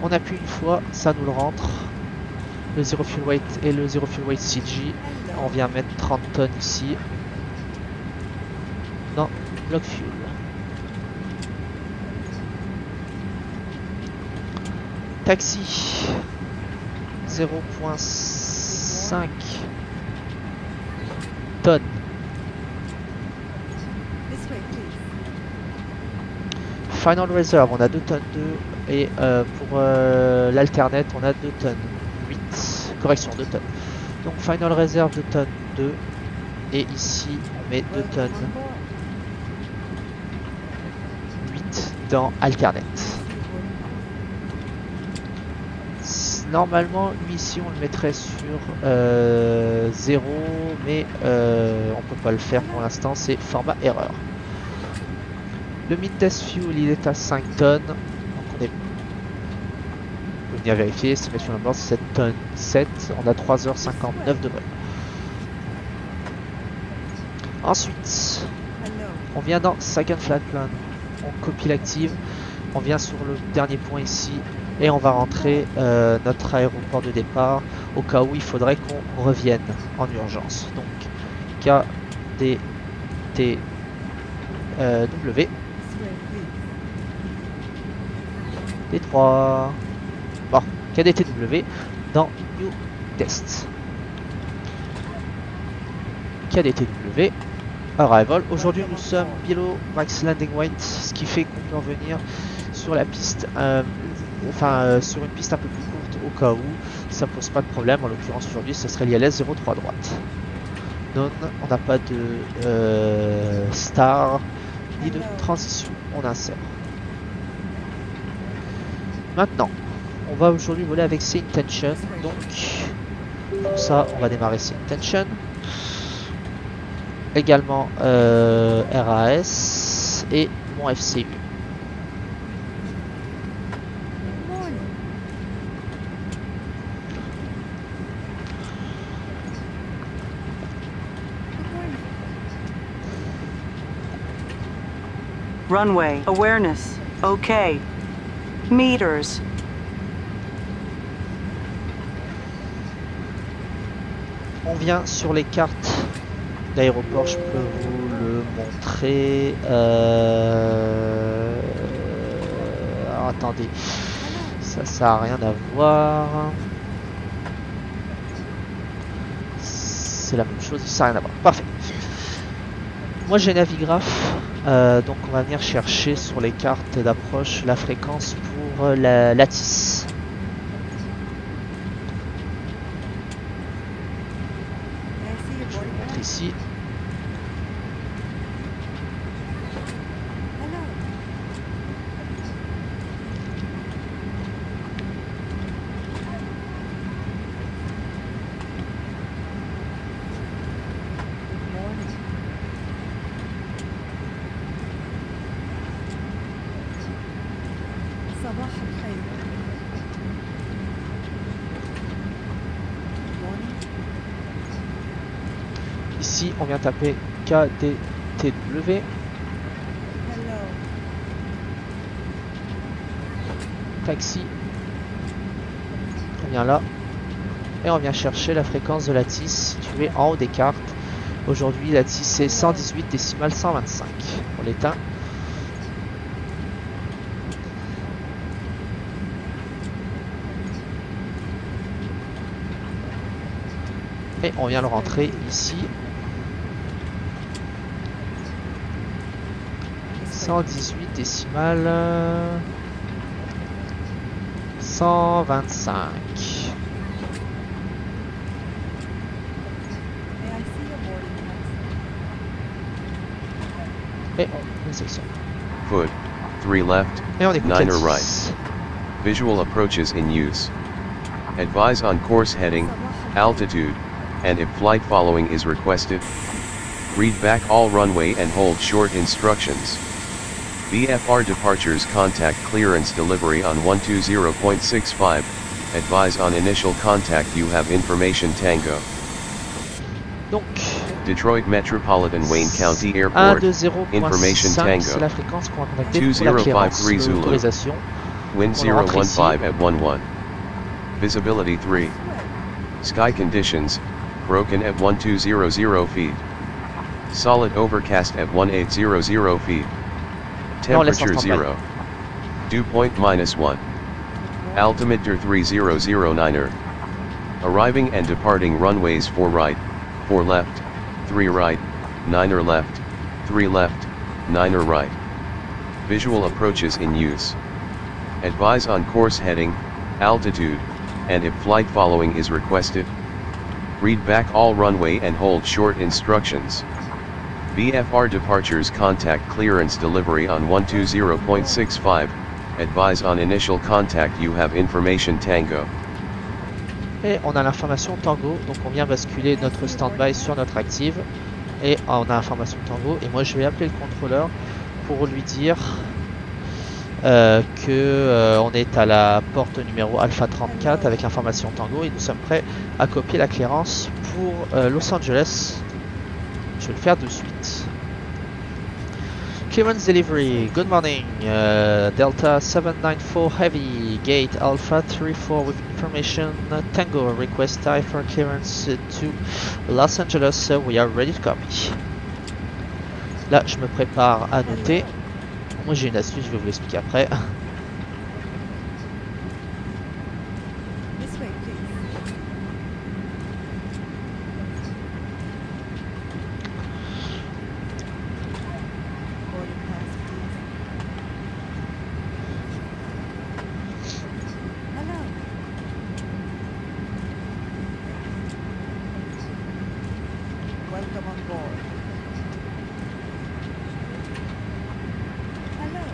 On appuie une fois, ça nous le rentre. Le Zero Fuel Weight et le Zero Fuel Weight CG. On vient mettre 30 tonnes ici. Dans Block Fuel. Taxi. 0.5 tonnes. Final Reserve, on a 2 tonnes 2 et pour l'alternate on a 2 tonnes 8, correction 2 tonnes. Donc Final Reserve 2 tonnes 2 et ici on met 2 tonnes 8 dans alternate. Normalement lui ici on le mettrait sur 0 mais on peut pas le faire pour l'instant, c'est format erreur. Le mid-test fuel il est à 5 tonnes. Donc on est... On peut venir vérifier, estimation à bord 7 tonnes 7. On a 3h59 de vol. Ensuite, on vient dans Second Flight Plan. On copie l'active. On vient sur le dernier point ici. Et on va rentrer notre aéroport de départ au cas où il faudrait qu'on revienne en urgence. Donc KDTW. D3. Bon, KDTW dans New Test. KDTW Arrival. Aujourd'hui nous sommes below max landing weight, ce qui fait qu'on peut revenir sur la piste, sur une piste un peu plus courte au cas où ça pose pas de problème. En l'occurrence aujourd'hui ce serait l'ILS 03 droite. Non, on n'a pas de star ni de transition, on insère. Maintenant, on va aujourd'hui voler avec C Intention, donc pour ça on va démarrer C Intention. Également RAS et mon FCU. Runway awareness. Okay. Meters. On vient sur les cartes d'aéroport, je peux vous le montrer. Alors attendez, ça sert à rien à voir. C'est la même chose, ça sert à rien à voir. Parfait. Moi j'ai Navigraph. Donc on va venir chercher sur les cartes d'approche la fréquence pour la lattice. Je vous montre ici. صباح الخير. Ici, on vient taper KDTW. Hello. Taxi. On vient là. Et on vient chercher la fréquence de lattice située en haut des cartes. Aujourd'hui, lattice c'est 118 décimales 125. On l'éteint. Et on vient le rentrer ici. 118 décimales 125. May I see your boarding pass? Et on sélectionne. Foot, 3 left, Et on écoute 9 la right. 10. Visual approaches in use. Advise on course heading, altitude, and if flight following is requested. Read back all runway and hold short instructions. VFR departures contact clearance delivery on 120.65. Advise on initial contact you have information Tango. Donc, Detroit Metropolitan Wayne County 1, Airport. 2, 0.5, Information c'est Tango. la fréquence qu'on va contacter pour la 2053 clearance, Zulu. l'autorisation. Wind On rentre 015 ici. at 11. Visibility 3. Sky conditions, broken at 1200 feet. Solid overcast at 1800 feet. on laisse en Temperature stand-by. 0. Dew point -1. Altimeter 3009er. Arriving and departing runways 4 right, 4 left, 3 right, 9er left, 3 left, 9er right. Visual approaches in use. Advise on course heading, altitude, and if flight following is requested. Read back all runway and hold short instructions. VFR departures contact clearance delivery on 120.65. Advise on initial contact you have information Tango. Et on a l'information Tango, donc on vient basculer notre stand-by sur notre active. Et on a l'information Tango, et moi je vais appeler le contrôleur pour lui dire que on est à la porte numéro Alpha 34 avec l'information Tango et nous sommes prêts à copier la clearance pour Los Angeles. Je vais le faire de suite. Clearance delivery, good morning, Delta 794 Heavy, gate Alpha 34 with information Tango, request time for clearance to Los Angeles, we are ready to copy. Là je me prépare à noter, moi j'ai une astuce, je vais vous l'expliquer après. This way, please. Boarding pass, please. Hello. Welcome on board. Hello.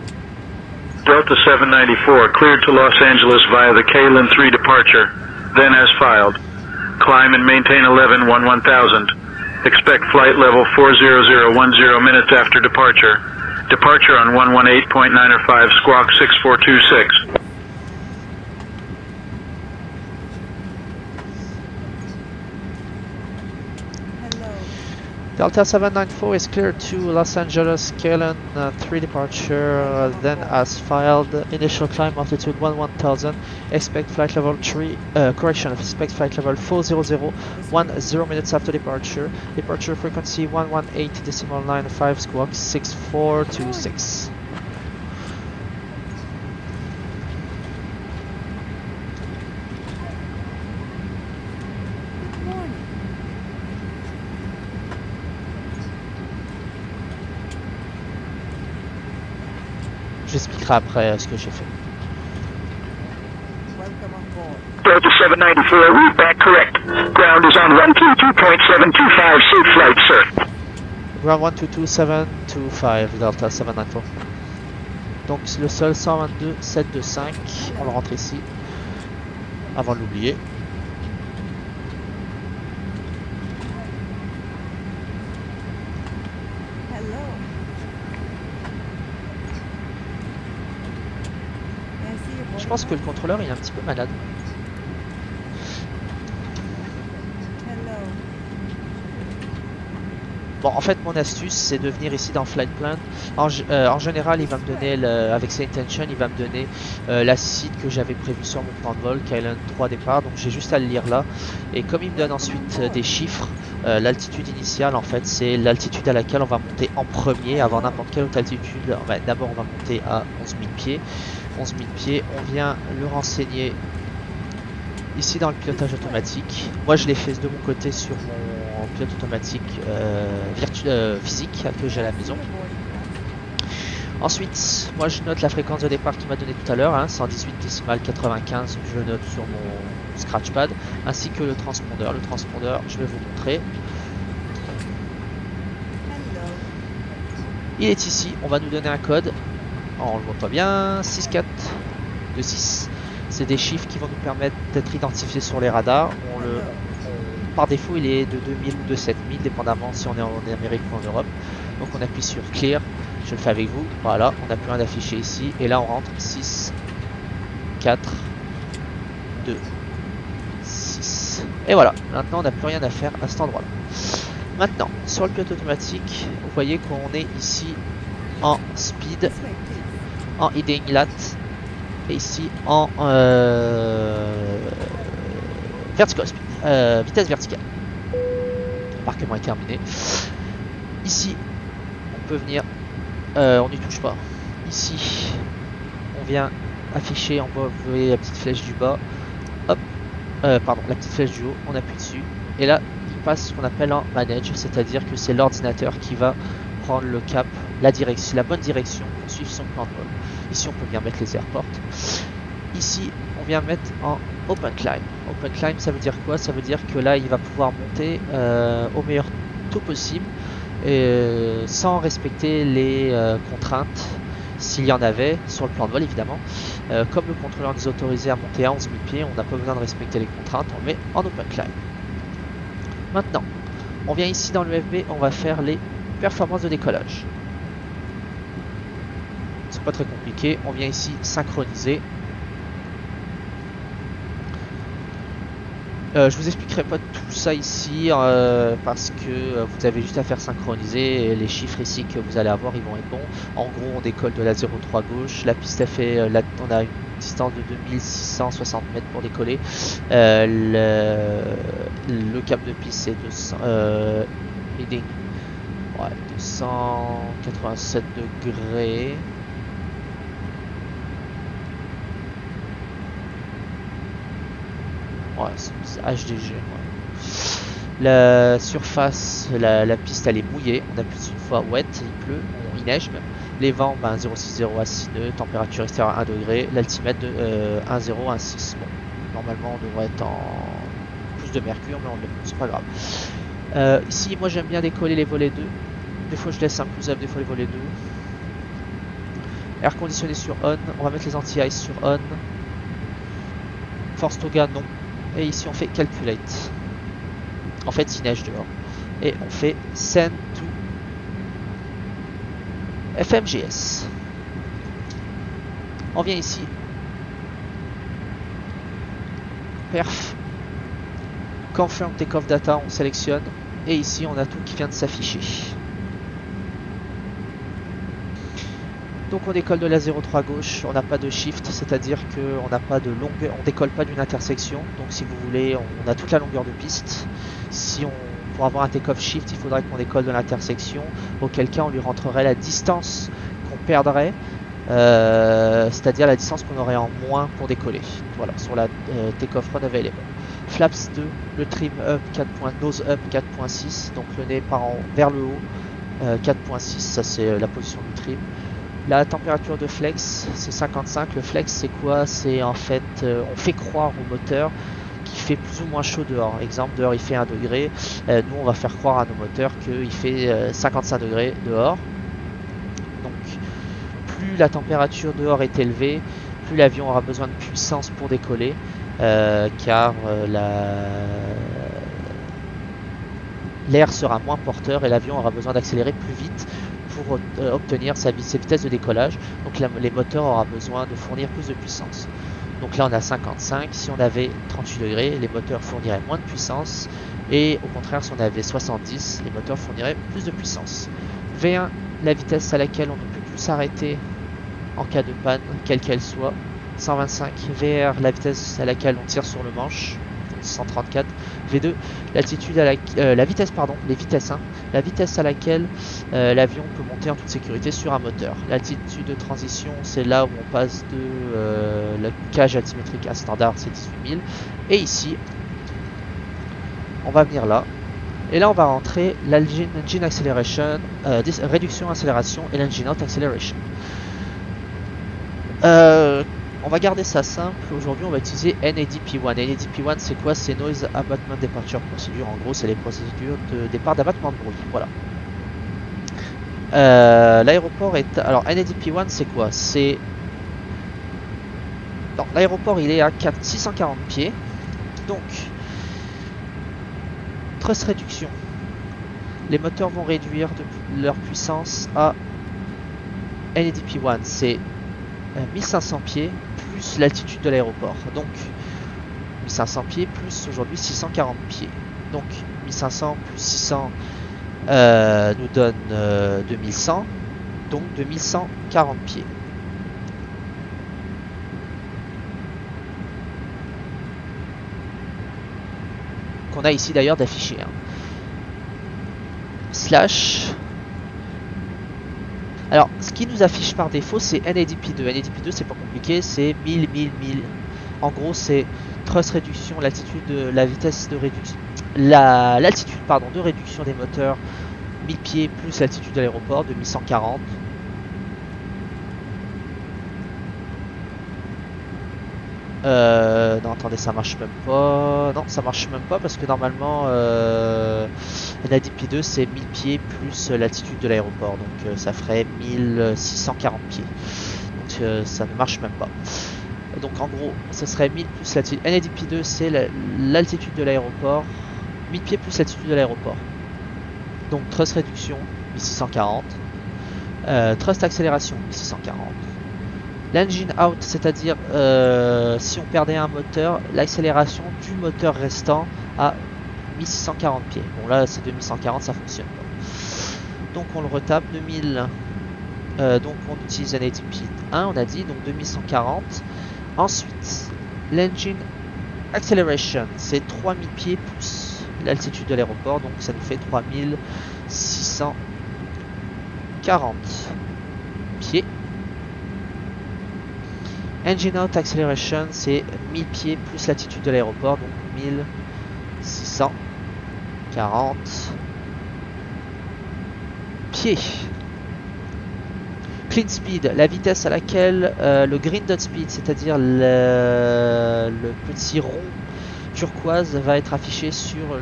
Delta 794 cleared to Los Angeles via the KLIN 3 departure, then as filed. Climb and maintain 11-1000. Expect flight level 40010 minutes after departure. Departure on 118.905 squawk 6426. Hello. Delta 794 is cleared to Los Angeles, KLIN 3 departure, then as filed, initial climb altitude 1000, expect flight level 3, expect flight level 40010 minutes after departure, departure frequency 118.95 squawk 6426. Good morning. j'expliquerai après ce que j'ai fait. Welcome on board. Delta 794, route back correct. Ground is on 122.725, safe flight, sir. Ground 122.725, Delta 794. Donc le sol 122.725, on va rentrer ici, avant de l'oublier. Hello. Merci, Je pense que le contrôleur il est un petit peu malade. Hello. Bon, en fait, mon astuce, c'est de venir ici dans Flight Plan. En général, il va me donner, avec Say Intention, il va me donner la site que j'avais prévu sur mon plan de vol, Kylan 3 départ. Donc, j'ai juste à le lire là. Et comme il me donne ensuite des chiffres, l'altitude initiale, en fait, c'est l'altitude à laquelle on va monter en premier, avant n'importe quelle autre altitude. D'abord, on va monter à 11 000 pieds. 11 000 pieds, on vient le renseigner ici dans le pilotage automatique. Moi, je l'ai fait de mon côté sur mon pilote automatique physique que j'ai à la maison. Ensuite, moi je note la fréquence de départ qu'il m'a donné tout à l'heure, hein, 118,95, je le note sur mon scratchpad, ainsi que le transpondeur. Le transpondeur, je vais vous montrer. Hello. Il est ici, on va nous donner un code, on le voit pas bien, 6426. C'est des chiffres qui vont nous permettre d'être identifiés sur les radars. Par défaut, il est de 2000 ou de 7000, dépendamment si on est en Amérique ou en Europe. Donc on appuie sur Clear, je le fais avec vous. Voilà, on n'a plus rien d'affiché ici. Et là, on rentre 6, 4, 2, 6. Et voilà, maintenant on n'a plus rien à faire à cet endroit-là. Maintenant, sur le pilote automatique, vous voyez qu'on est ici en speed, This way, please. en heading lat, et ici en vertical speed, vitesse verticale. L'embarquement est terminé. Ici, on peut venir, on n'y touche pas. Ici, on vient afficher en bas, vous voyez la petite flèche du bas. Hop, pardon, la petite flèche du haut, on appuie dessus. Et là, il passe ce qu'on appelle en manage, c'est-à-dire que c'est l'ordinateur qui va prendre le cap, la direction, la bonne direction pour suivre son plan de vol. Ici, on peut bien mettre les airports. Ici, on vient mettre en Open Climb. Open Climb, ça veut dire quoi? Ça veut dire que là, il va pouvoir monter au meilleur taux possible, sans respecter les contraintes, s'il y en avait, sur le plan de vol, évidemment. Comme le contrôleur nous autorisait à monter à 11 000 pieds, on n'a pas besoin de respecter les contraintes, on met en Open Climb. Maintenant, on vient ici dans le FB, on va faire les performances de décollage. C'est pas très compliqué, on vient ici synchroniser. Je vous expliquerai pas tout ça ici parce que vous avez juste à faire synchroniser et les chiffres ici que vous allez avoir ils vont être bons. En gros on décolle de la 03 gauche, la piste a fait, on a une distance de 2660 mètres pour décoller. Le cap de piste c'est 200, heading, ouais, 287 degrés. Ouais, c'est HDG. Ouais. La surface, la piste elle est mouillée, on appuie dessus une fois wet, il pleut, il neige même. Les vents, ben, 0,60 à 6 nœuds, température extérieure 1 degré, l'altimètre de 1,0, 1,6. Bon, normalement on devrait être en plus de mercure, mais c'est pas grave. Ici, moi j'aime bien décoller les volets 2. Des fois je laisse un plus up, des fois les volets 2. Air conditionné sur on, on va mettre les anti-ice sur on. Force Toga non. Et ici on fait calculate. En fait il neige dehors. Et on fait send to FMGS. On vient ici. Perf. Confirm takeoff data, on sélectionne. Et ici on a tout qui vient de s'afficher. Donc on décolle de la 03 gauche, on n'a pas de shift, c'est-à-dire qu'on n'a pas de longueur, on décolle pas d'une intersection. Donc si vous voulez, on a toute la longueur de piste. Si pour avoir un take-off shift, il faudrait qu'on décolle de l'intersection, auquel cas on lui rentrerait la distance qu'on perdrait, c'est-à-dire la distance qu'on aurait en moins pour décoller. Voilà, sur la take-off run available. Flaps 2, le trim up 4. Nose up 4.6, donc le nez part vers le haut 4.6, ça c'est la position du trim. La température de flex c'est 55. Le flex c'est quoi? C'est en fait, on fait croire au moteur qu'il fait plus ou moins chaud dehors. Exemple, dehors il fait 1 degré. Nous on va faire croire à nos moteurs qu'il fait 55 degrés dehors. Donc plus la température dehors est élevée, plus l'avion aura besoin de puissance pour décoller, car l'air sera moins porteur et l'avion aura besoin d'accélérer plus vite pour obtenir ses vitesses de décollage. Donc les moteurs auront besoin de fournir plus de puissance. Donc là on a 55, si on avait 38 degrés, les moteurs fourniraient moins de puissance, et au contraire si on avait 70, les moteurs fourniraient plus de puissance. V1, la vitesse à laquelle on ne peut plus s'arrêter en cas de panne, quelle qu'elle soit. 125. VR, la vitesse à laquelle on tire sur le manche. 134. V2, l'altitude à la vitesse, pardon, les vitesses, hein, la vitesse à laquelle l'avion peut monter en toute sécurité sur un moteur. L'altitude de transition, c'est là où on passe de la cage altimétrique à standard, c'est 18 000. Et ici, on va venir là. Et là, on va rentrer l'engine acceleration, réduction accélération et l'engine out acceleration. On va garder ça simple. Aujourd'hui, on va utiliser NADP1. NADP1, c'est quoi? C'est Noise Abatement Departure Procedure. En gros, c'est les procédures de départ d'abattement de bruit. Voilà. L'aéroport est... Alors, NADP1, c'est quoi? C'est... Non, l'aéroport, il est à 640 pieds. Donc, thrust réduction. Les moteurs vont réduire leur puissance à NADP1. C'est 1500 pieds plus l'altitude de l'aéroport. Donc 1500 pieds plus aujourd'hui 640 pieds. Donc 1500 plus 600 nous donne 2100. Donc 2140 pieds. Qu'on a ici d'ailleurs d'afficher. Hein. Slash. Alors, ce qui nous affiche par défaut, c'est NADP2. NADP2, c'est pas compliqué, c'est 1000, 1000, 1000. En gros, c'est thrust réduction, l'altitude de la vitesse de réduction, l'altitude pardon de réduction des moteurs 1000 pieds plus l'altitude de l'aéroport de 1140. Non, attendez, ça marche même pas. Non, ça marche même pas parce que normalement NADP2 c'est 1000 pieds plus l'altitude de l'aéroport, donc ça ferait 1640 pieds. Donc ça ne marche même pas. Donc en gros, ça serait 1000 plus l'altitude. NADP2 c'est l'altitude de l'aéroport, 1000 pieds plus l'altitude de l'aéroport. Donc thrust réduction 1640, thrust accélération 1640. L'engine out, c'est-à-dire si on perdait un moteur, l'accélération du moteur restant à 1640 pieds. Bon là c'est 2140, ça fonctionne pas. Donc on le retape 2000. Donc on utilise NADP1, on a dit, donc 2140. Ensuite, l'engine acceleration, c'est 3000 pieds plus l'altitude de l'aéroport, donc ça nous fait 3640 pieds. Engine out acceleration, c'est 1000 pieds plus l'altitude de l'aéroport, donc 1640 pieds. Clean speed, la vitesse à laquelle le green dot speed, c'est-à-dire le petit rond turquoise, va être affiché sur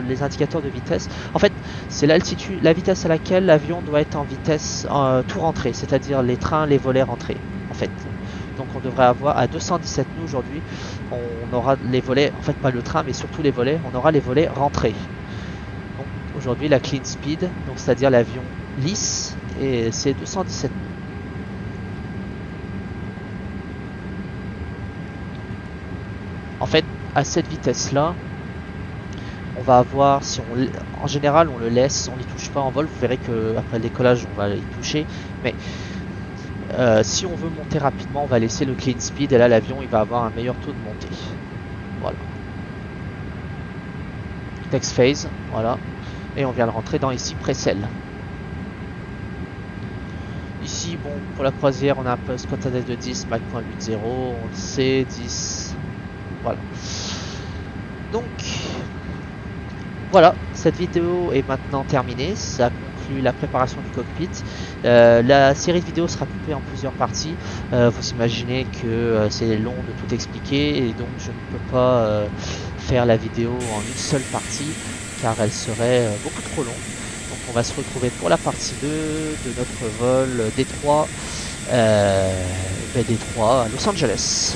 les indicateurs de vitesse. En fait, c'est l'altitude, la vitesse à laquelle l'avion doit être en vitesse tout rentré, c'est-à-dire les trains, les volets rentrés. En fait. Donc on devrait avoir à 217 nœuds aujourd'hui, on aura les volets, en fait pas le train mais surtout les volets, on aura les volets rentrés. Donc aujourd'hui la clean speed, donc c'est-à-dire l'avion lisse, et c'est 217 nœuds. En fait à cette vitesse là, on va avoir, si on, en général on le laisse, on n'y touche pas en vol, vous verrez que après le décollage on va y toucher, mais si on veut monter rapidement, on va laisser le clean speed et là l'avion il va avoir un meilleur taux de montée. Voilà. Next phase, voilà. Et on vient le rentrer dans ici Précel. Ici, bon, pour la croisière, on a un post quantitative de 10, Mach 0.80, on sait 10. Voilà. Donc, voilà, cette vidéo est maintenant terminée. Ça conclut inclut la préparation du cockpit. La série de vidéos sera coupée en plusieurs parties. Vous imaginez que c'est long de tout expliquer et donc je ne peux pas faire la vidéo en une seule partie car elle serait beaucoup trop longue. Donc on va se retrouver pour la partie 2 de notre vol Détroit à Los Angeles.